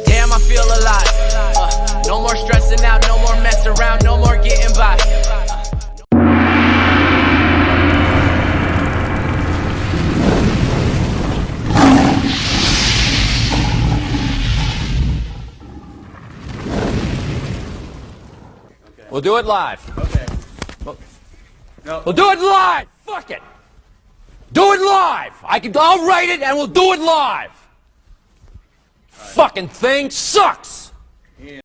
Damn, I feel alive. No more stressing out, no more messing around, no more getting by. We'll do it live. Okay. We'll do it live. Fuck it. Do it live. I'll write it and we'll do it live. Fucking thing sucks. Yeah.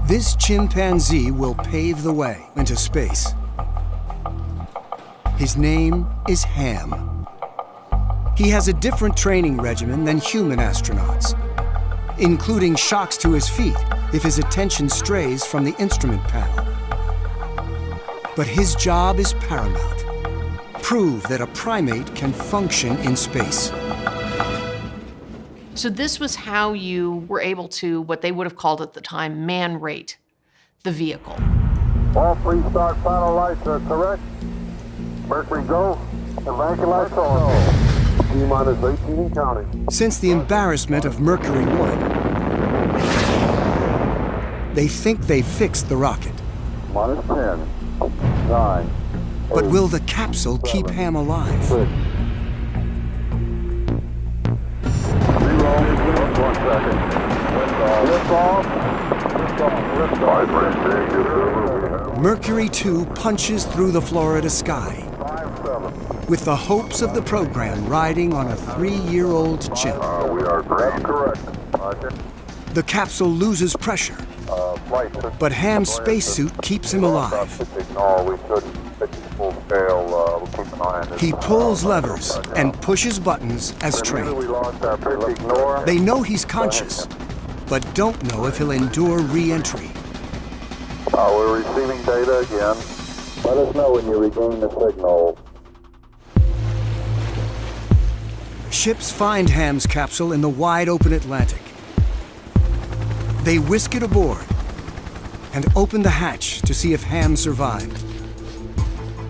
This chimpanzee will pave the way into space. His name is Ham. He has a different training regimen than human astronauts, including shocks to his feet if his attention strays from the instrument panel. But his job is paramount. Prove that a primate can function in space. So this was how you were able to, what they would have called at the time, man-rate the vehicle. All three start final lights are correct. Mercury go. Evacuate lights on. T-minus 18 and counting. Since the embarrassment of Mercury 1, they think they've fixed the rocket. Minus 10, 9. But will the capsule keep Ham alive? 6. 0, 1 second. Lift off. Mercury 2 punches through the Florida sky, with the hopes of the program riding on a 3-year-old chimp. We are correct. The capsule loses pressure, but Ham's spacesuit keeps him alive. He pulls levers and pushes buttons as trained. They know he's conscious, but don't know if he'll endure re-entry. We're receiving data again. Let us know when you regain the signal. Ships find Ham's capsule in the wide-open Atlantic. They whisk it aboard and open the hatch to see if Ham survived.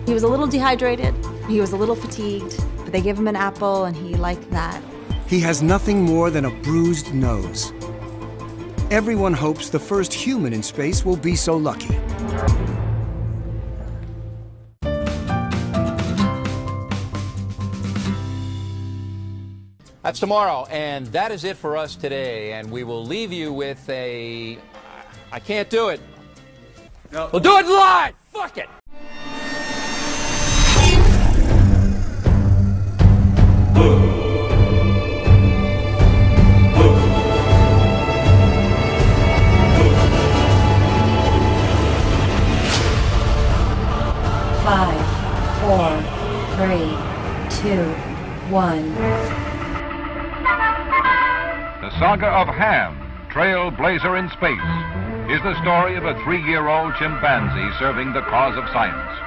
He was a little dehydrated, he was a little fatigued, but they gave him an apple and he liked that. He has nothing more than a bruised nose. Everyone hopes the first human in space will be so lucky. That's tomorrow, and that is it for us today. And we will leave you with a... I can't do it. No. We'll do it live! Fuck it! Five, 4, 3, 2, 1. The saga of Ham, trailblazer in space, is the story of a 3-year-old chimpanzee serving the cause of science.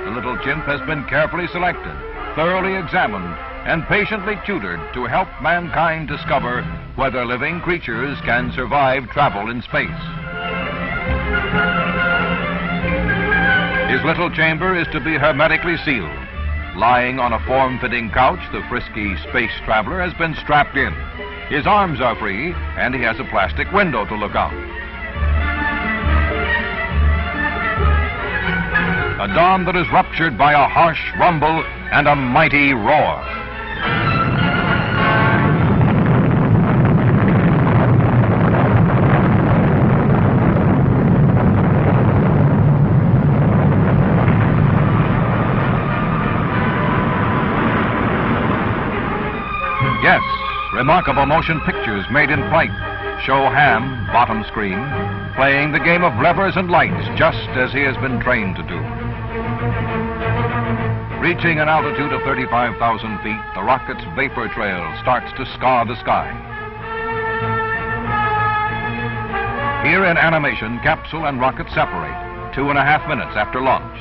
The little chimp has been carefully selected, thoroughly examined, and patiently tutored to help mankind discover whether living creatures can survive travel in space. His little chamber is to be hermetically sealed. Lying on a form-fitting couch, the frisky space traveler has been strapped in. His arms are free, and he has a plastic window to look out. A dawn that is ruptured by a harsh rumble and a mighty roar. Yes, remarkable motion pictures made in flight show Ham, bottom screen, playing the game of levers and lights just as he has been trained to do. Reaching an altitude of 35,000 feet, the rocket's vapor trail starts to scar the sky. Here in animation, capsule and rocket separate 2.5 minutes after launch.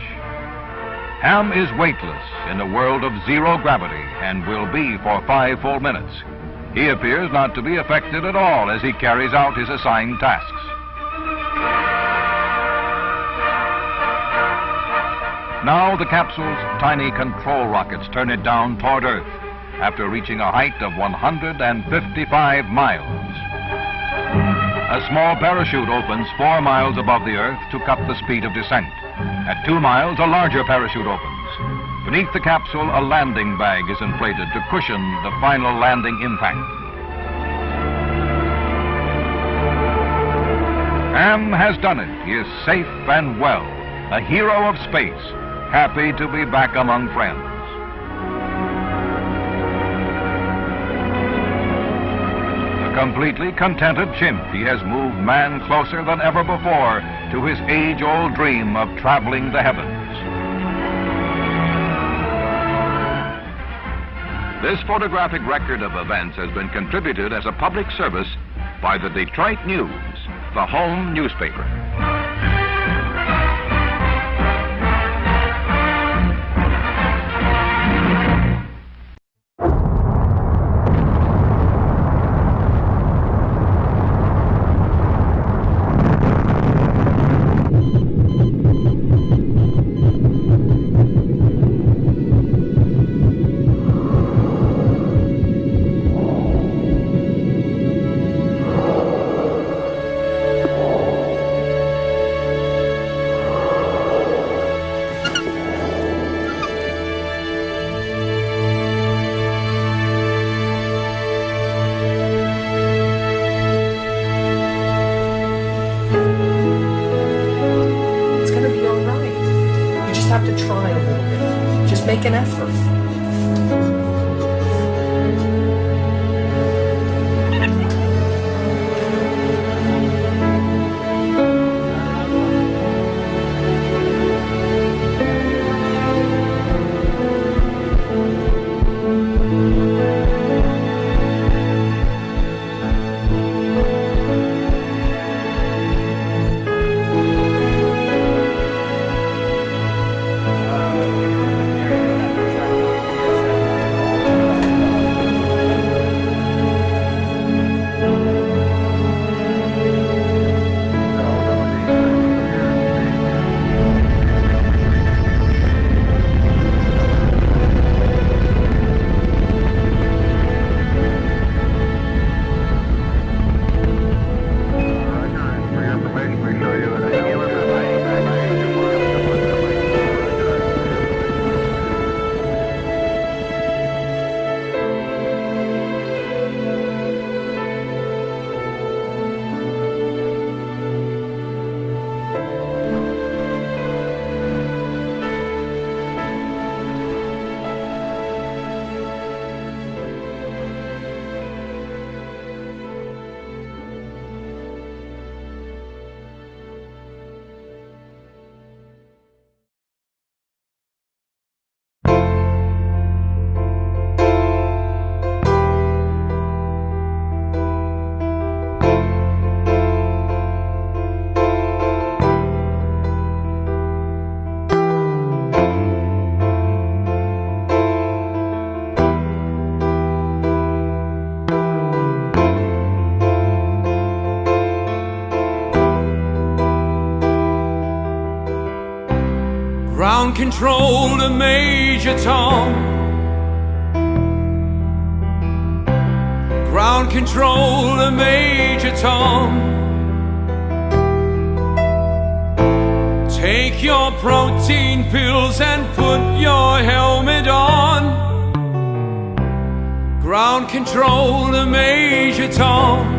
Ham is weightless in a world of zero gravity and will be for 5 full minutes. He appears not to be affected at all as he carries out his assigned tasks. Now the capsule's tiny control rockets turn it down toward Earth. after reaching a height of 155 miles. A small parachute opens 4 miles above the Earth to cut the speed of descent. At 2 miles, a larger parachute opens. Beneath the capsule, a landing bag is inflated to cushion the final landing impact. Ham has done it. He is safe and well, a hero of space, happy to be back among friends. A completely contented chimp, he has moved man closer than ever before to his age-old dream of traveling the heavens. This photographic record of events has been contributed as a public service by the Detroit News, the home newspaper. Have to try a little bit. Just make an effort. Ground control to Major Tom. Ground control to Major Tom. Take your protein pills and put your helmet on. Ground control to Major Tom.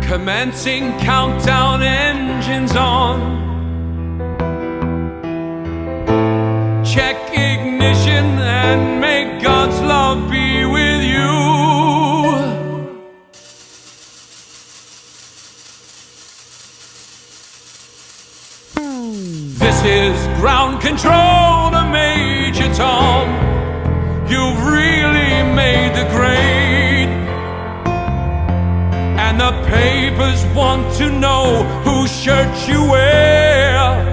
Commencing countdown, engines on. Check ignition and may God's love be with you. This is ground control to Major Tom. You've really made the grade. And the papers want to know whose shirt you wear.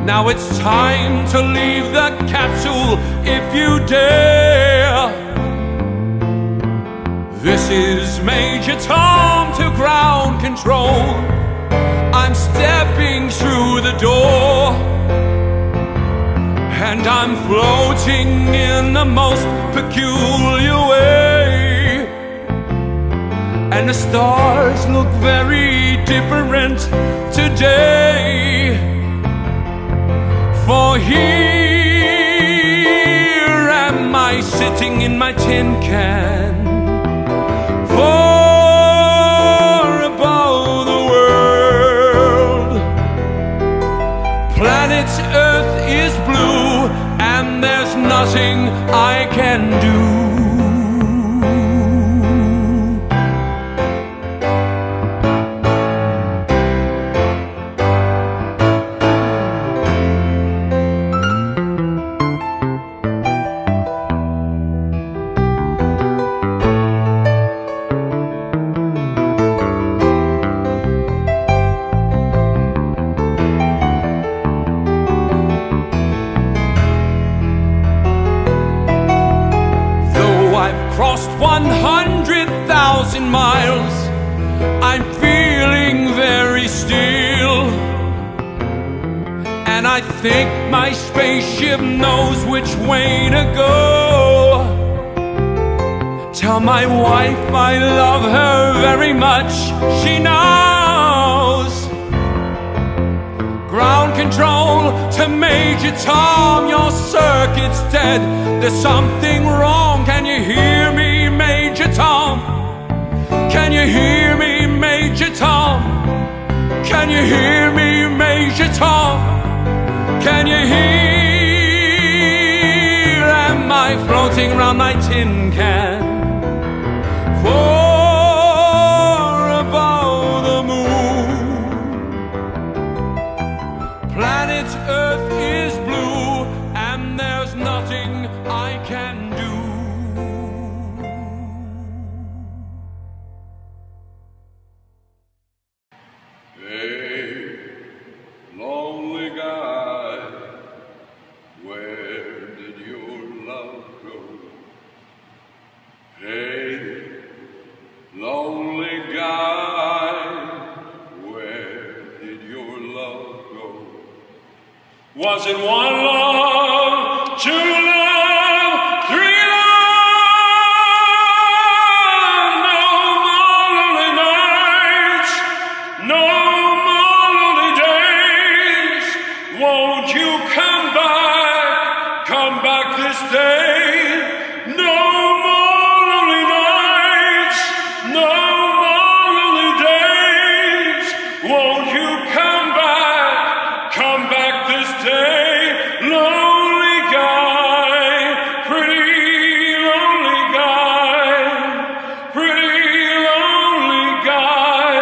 Now it's time to leave the capsule if you dare. This is Major Tom to ground control. I'm stepping through the door. and I'm floating in the most peculiar way. And the stars look very different today. For here am I sitting in my tin can, far above the world. Planet Earth is blue, and there's nothing I can do. Crossed 100,000 miles, I'm feeling very still, and I think my spaceship knows which way to go. Tell my wife I love her very much, she knows. Ground control to Major Tom, your circuit's dead. There's something wrong, can you hear me, Major Tom? Can you hear me, Major Tom? Can you hear me, Major Tom? Can you hear? Am I floating round my tin can, far above the moon? Planet Earth is blue, and there's nothing I can do. Hey, lonely guy, where did your love go? Hey, lonely guy, where did your love go? Was it one love, two love, three love? No more lonely nights, no more lonely days. Won't you come back this day? No more lonely nights, no more lonely days. Won't you come back this day? Lonely guy, pretty lonely guy, pretty lonely guy,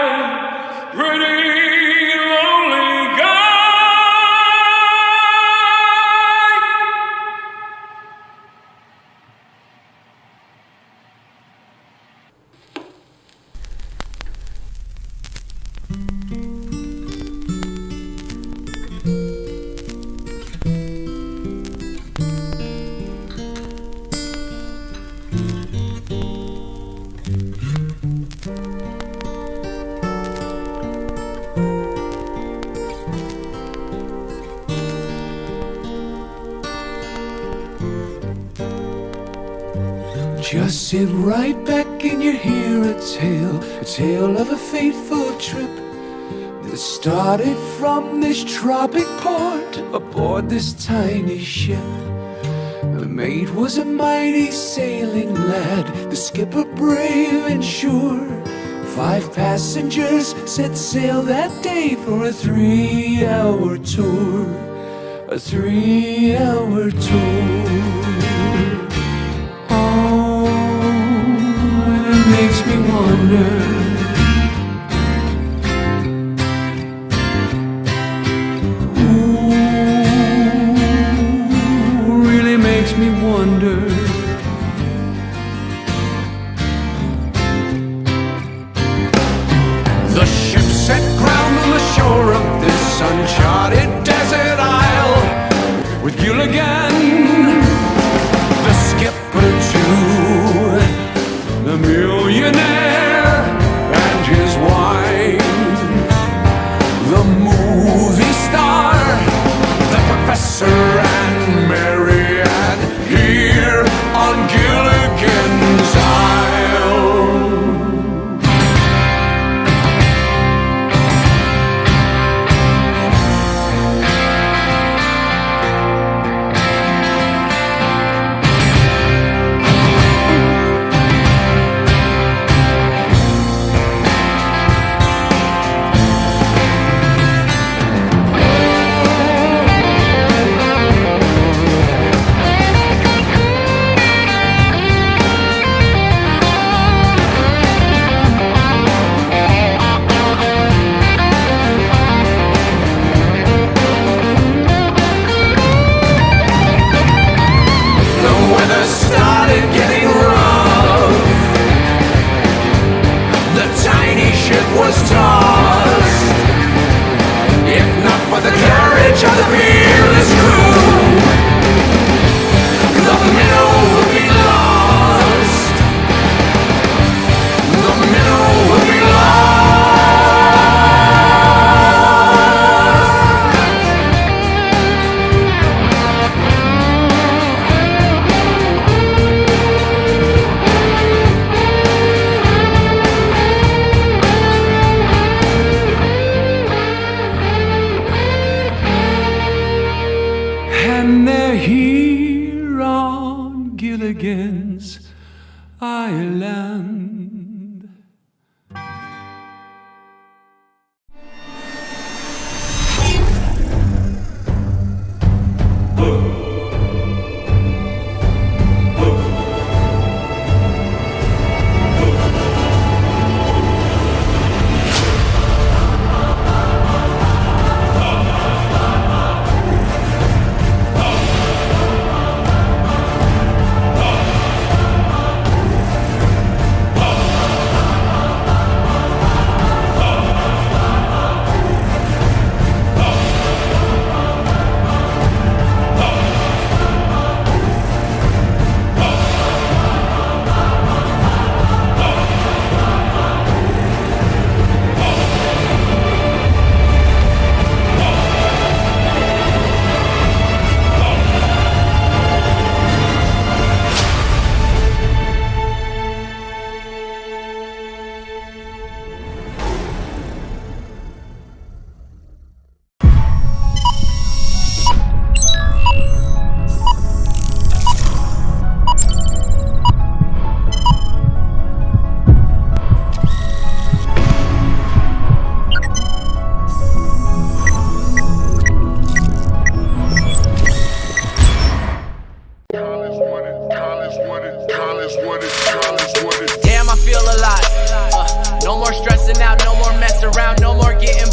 pretty lonely guy. Just sit right back and you hear a tale of a fateful trip that started from this tropic port aboard this tiny ship. The mate was a mighty sailing lad, the skipper brave and sure. 5 passengers set sail that day for a 3-hour tour, a 3-hour tour. Makes me wonder, ooh, really makes me wonder. The ship set ground on the shore of this uncharted desert isle, with Gilligan, the skipper too, the millionaire and his wife, the movie star, the professor and Mary. And they're here on Gilligan's Island. Damn, I feel alive. No more stressing out, no more mess around, no more getting